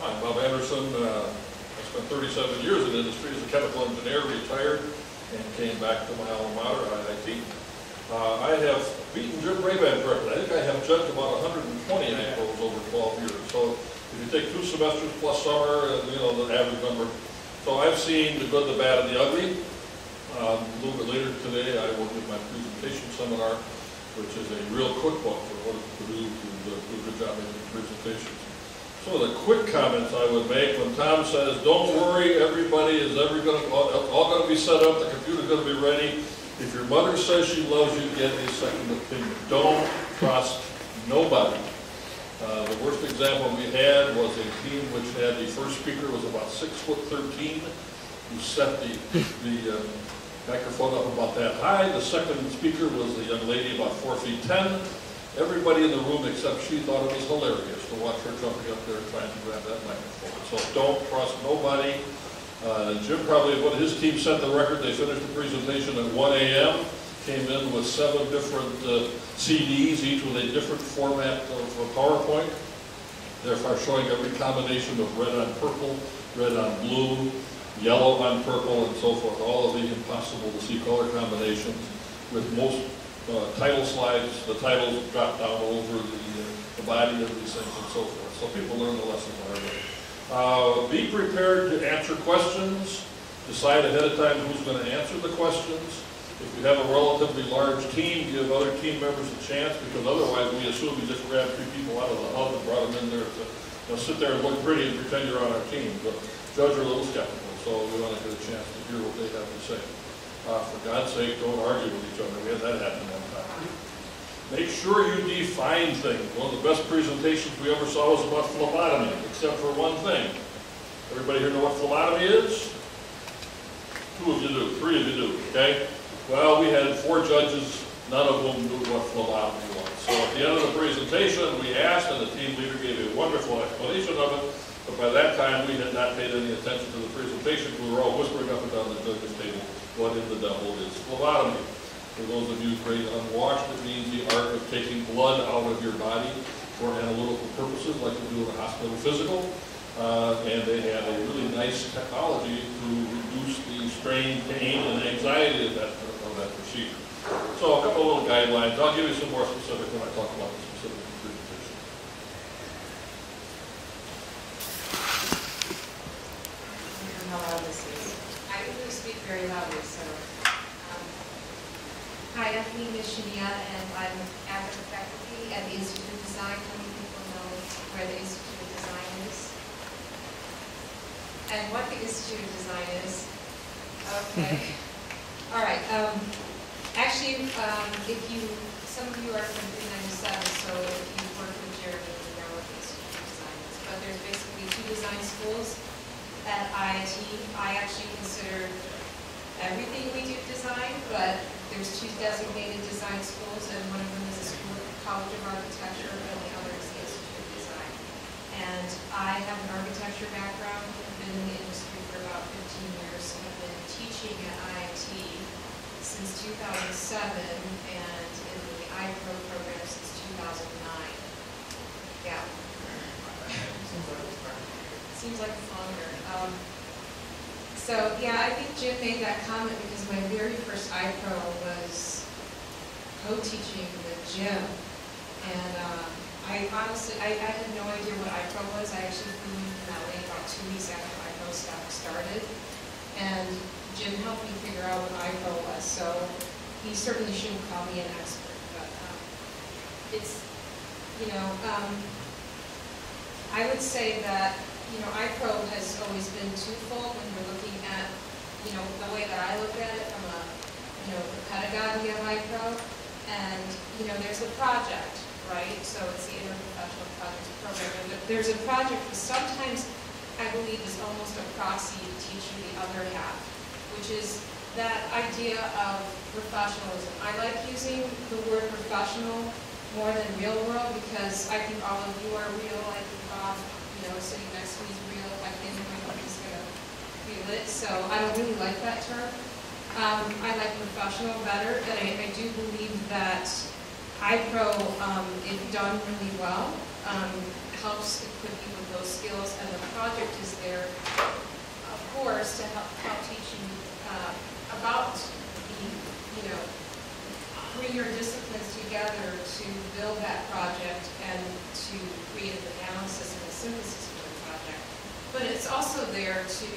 Hi, Bob Anderson. I spent 37 years in the industry as a chemical engineer, retired, and came back to my alma mater, IIT. I have beaten Jim Brabant's record. I think I have judged about 120 IPROs over 12 years. So if you take 2 semesters plus summer, you know, the average number. So I've seen the good, the bad, and the ugly. A little bit later today, I will give my presentation seminar, which is a real cookbook for what to do to do a good job making presentations. So the quick comments I would make when Tom says, don't worry, everybody is all going to be set up, the computer's going to be ready. If your mother says she loves you, get a second opinion. Don't trust nobody. The worst example we had was a team which had the first speaker was about 6'13", who set the microphone up about that high. The second speaker was a young lady about 4'10". Everybody in the room except she thought it was hilarious to watch her jumping up there trying to grab that microphone. So don't trust nobody. Jim probably, when his team set the record, they finished the presentation at 1 a.m., came in with 7 different CDs, each with a different format of PowerPoint, therefore showing every combination of red on purple, red on blue, yellow on purple, and so forth, all of the impossible to see color combinations. With most title slides, the titles drop down over the body of these things and so forth. So people learn the lessons hard way. Be prepared to answer questions. Decide ahead of time who's going to answer the questions. If you have a relatively large team, give other team members a chance, because otherwise we assume you just grabbed 3 people out of the hub and brought them in there to sit there and look pretty and pretend you're on our team. But judge are a little skeptical, so we want to get a chance to hear what they have to say. For God's sake, don't argue with each other. We had that happen one time. Make sure you define things. One of the best presentations we ever saw was about phlebotomy, except for one thing. Everybody here know what phlebotomy is? 2 of you do, 3 of you do, okay? Well, we had 4 judges, none of them knew what phlebotomy was. So at the end of the presentation, we asked, and the team leader gave a wonderful explanation of it, but by that time, we had not paid any attention to the presentation. We were all whispering up and down the judge's table, what in the devil is phlebotomy? For those of you great unwashed, it means the art of taking blood out of your body for analytical purposes, like we do in a hospital physical. And they had a really nice technology to reduce the strain, pain, and anxiety of that procedure. So a couple of little guidelines. I'll give you some more specific when I talk about the specific presentation. How loud this is. I usually speak very loudly, so. Hi, I'm Ms. Shania, and I'm academic faculty at the Institute of Design. How many people know where the Institute of Design is? And what the Institute of Design is? Okay. All right. Actually, some of you are from 397, so if you work with Jeremy, you know what the Institute of Design is. But there's basically 2 design schools at IIT. I actually consider everything we do design, but there's 2 designated design schools, and one of them is a school at the College of Architecture, and the other is the Institute of Design. And I have an architecture background. I've been in the industry for about 15 years. I've been teaching at IIT since 2007, and in the IPRO program since 2009. Yeah. Seems like it's longer. So yeah, I think Jim made that comment because my very first IPRO was co-teaching with Jim, and I honestly had no idea what IPRO was. I actually flew in from LA about 2 weeks after IPRO started, and Jim helped me figure out what IPRO was. So he certainly shouldn't call me an expert, but it's, you know, I would say that, you know, IPRO has always been twofold when we're looking at, you know, the way that I look at it from a, you know, the pedagogy of IPRO. And, you know, there's a project, right? So it's the interprofessional projects program. And there's a project that sometimes I believe is almost a proxy to teach you the other half, which is that idea of professionalism. I like using the word professional more than real world because I think all of you are real. I think you know, sitting next to me is real. I think he's going to feel it. So I don't really like that term. I like professional better, and I do believe that IPRO, if done really well, helps equip you with those skills, and the project is there, of course, to help teach you about the, bring your disciplines together to build that project and to create an analysis and a synthesis for the project. But it's also there to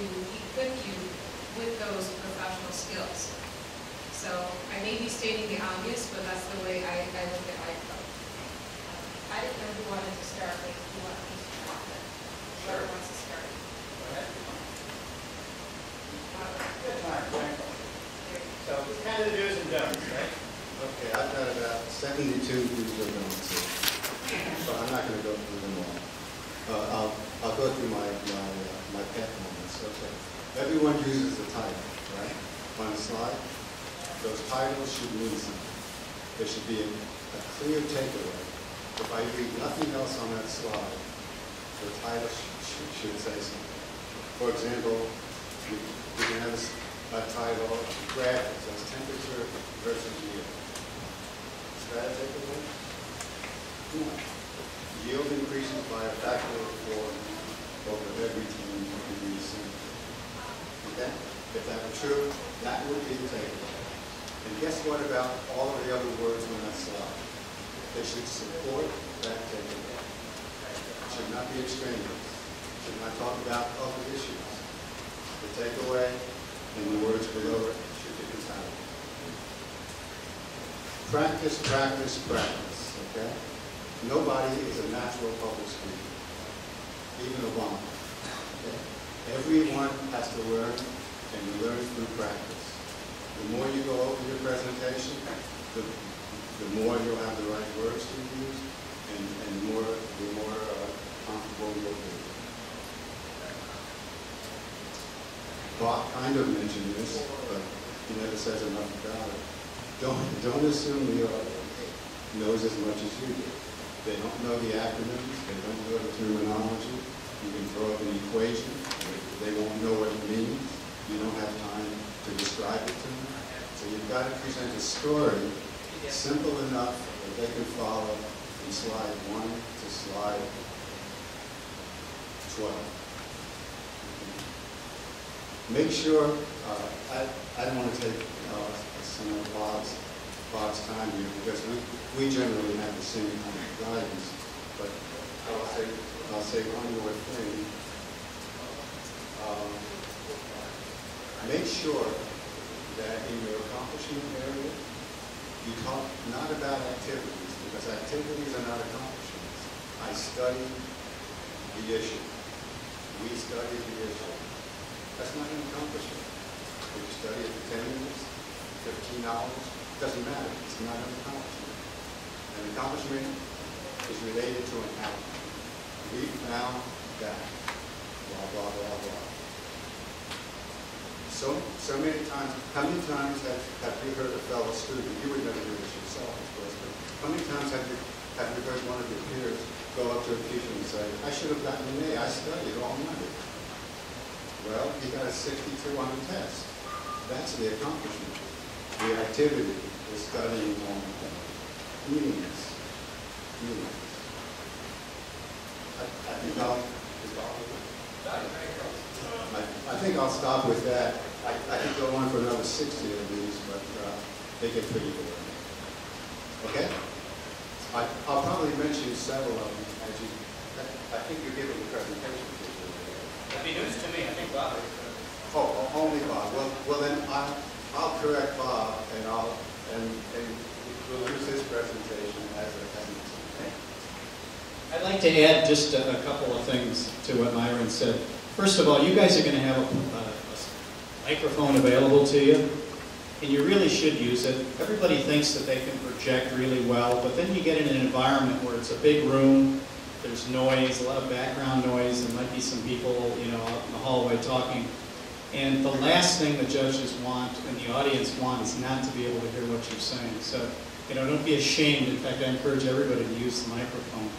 equip you with those professional skills. So I may be stating the obvious, but that's the way I look at IPRO. I didn't know who wanted to start, but who wanted to start, but whoever wants to start. Go ahead. Good time, so it's kind of the do's and don'ts, right? Okay, I've got about 72 do's and don'ts here, so I'm not going to go through them all. I'll go through my pet moments. Okay, everyone uses the title, right? On the slide, those titles should mean something. There should be a clear takeaway. If I read nothing else on that slide, the title should say something. For example, you can have a title, graph that says temperature versus yield. Is that a takeaway? No. Yield increases by a factor of 4 over every 10 degrees centigrade. Okay? If that were true, that would be the takeaway. And guess what about all of the other words on that slide? They should support that takeaway. Should not be extraneous. Should not talk about other issues. The takeaway and the words below it should be compatible. Practice, practice, practice. Okay? Nobody is a natural public speaker, even Obama. Okay? Everyone has to learn, and you learn through practice. The more you go over your presentation, the more you'll have the right words to use, and the more comfortable you'll be. Bob kind of mentioned this, but he never says enough about it. Don't assume the audience knows as much as you do. They don't know the acronyms, they don't know the terminology. You can throw up an equation, they won't know what it means. You don't have time to describe it to them. So you've got to present a story simple enough that they can follow from slide 1 to slide 12. Make sure, I don't want to take some of Bob's time here because we generally have the same kind of guidance, but I'll say one more thing. Make sure that in your accomplishment area, you talk not about activities, because activities are not accomplishments. I studied the issue. We studied the issue. That's not an accomplishment. If you study it for 10 minutes, 15 hours, it doesn't matter. It's not an accomplishment. An accomplishment is related to an outcome. We found that, blah, blah, blah, blah. So many times, how many times have you heard a fellow student, you would never do this yourself, of course, but how many times have you heard one of your peers go up to a teacher and say, I should have gotten an A, I studied all night. Well, he got a 62 on the test. That's the accomplishment. The activity is studying all night. Meaningless. I think I'll stop with that. I could go on for another 60 of these, but they get pretty boring. Okay? I'll probably mention several of them as you. I think you're giving the presentation. That'd be news to me. I think Bob. Oh, only Bob. Well then I'll correct Bob, and we'll use his presentation as an example. I'd like to add just a couple of things to what Myron said. First of all, you guys are going to have a microphone available to you, and you really should use it. Everybody thinks that they can project really well, but then you get in an environment where it's a big room, there's noise, a lot of background noise, there might be some people, out in the hallway talking. And the last thing the judges want and the audience want is not to be able to hear what you're saying. So, don't be ashamed. In fact, I encourage everybody to use the microphone.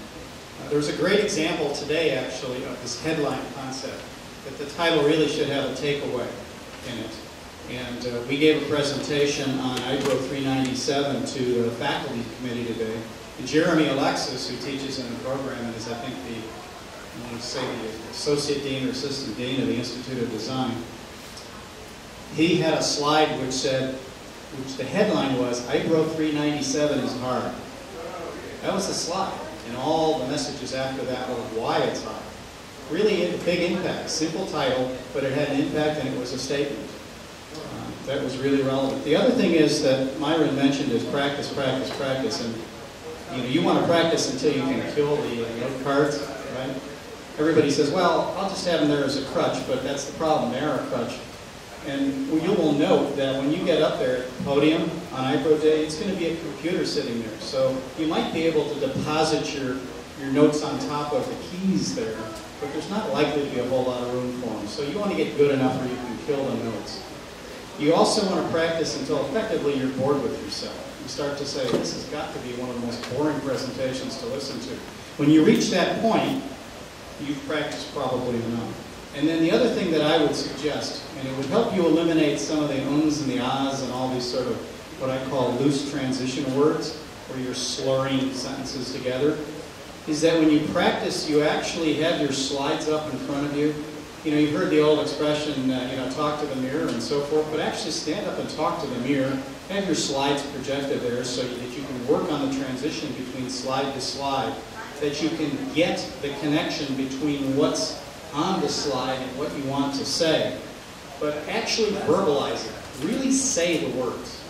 There was a great example today, actually, of this headline concept, that the title really should have a takeaway in it. And we gave a presentation on IPRO 397 to the faculty committee today. And Jeremy Alexis, who teaches in the program and is, I think, I want to say the associate dean or assistant dean of the Institute of Design, he had a slide which the headline was, IPRO 397 is hard. That was the slide. And all the messages after that were why it's hard. Really a big impact. Simple title, but it had an impact and it was a statement. That was really relevant. The other thing is that Myron mentioned is practice, practice, practice. And you want to practice until you can kill the note cards, right? Everybody says, well, I'll just have them there as a crutch, but that's the problem. They are a crutch. And you will note that when you get up there at the podium on IPRO Day, it's going to be a computer sitting there. So you might be able to deposit your notes on top of the keys there, but there's not likely to be a whole lot of room for them. So you want to get good enough where you can kill the notes. You also want to practice until effectively you're bored with yourself. You start to say, this has got to be one of the most boring presentations to listen to. When you reach that point, you've practiced probably enough. And then the other thing that I would suggest, and it would help you eliminate some of the ums and the ahs and all these sort of what I call loose transition words, where you're slurring sentences together, is that when you practice, you actually have your slides up in front of you. You've heard the old expression, talk to the mirror and so forth, but actually stand up and talk to the mirror. Have your slides projected there so that you can work on the transition between slide to slide, that you can get the connection between what's on the slide and what you want to say. But actually verbalize it. Really say the words.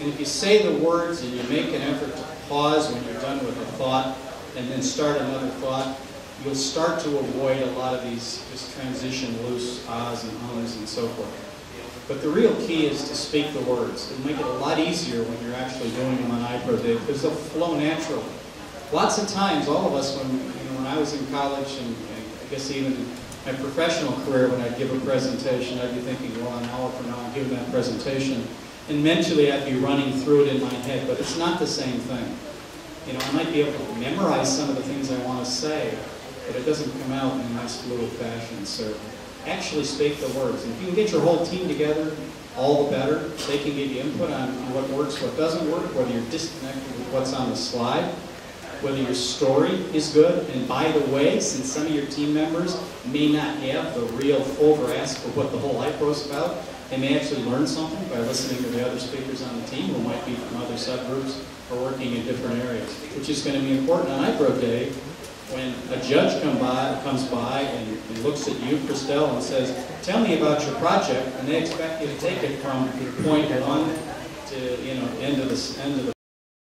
And if you say the words and you make an effort to pause when you're done with a thought and then start another thought, you'll start to avoid a lot of these just transition loose ahs and ums and so forth. But the real key is to speak the words. It'll make it a lot easier when you're actually doing them on IPRO Day because they'll flow naturally. Lots of times, all of us, when I was in college and I guess even in my professional career, when I'd give a presentation, I'd be thinking, well, an hour from now I'm giving that presentation. And mentally I'd be running through it in my head, but it's not the same thing. I might be able to memorize some of the things I want to say, but it doesn't come out in a nice fluid fashion. So actually speak the words. And if you can get your whole team together, all the better. They can give you input on what works, what doesn't work, whether you're disconnected with what's on the slide, whether your story is good. And by the way, since some of your team members may not have the real full grasp of what the whole IPRO is about, they may actually learn something by listening to the other speakers on the team who might be from other subgroups or working in different areas, which is going to be important on IPRO Day when a judge comes by and looks at you, Christelle, and says, tell me about your project, and they expect you to take it from point 1 to end of the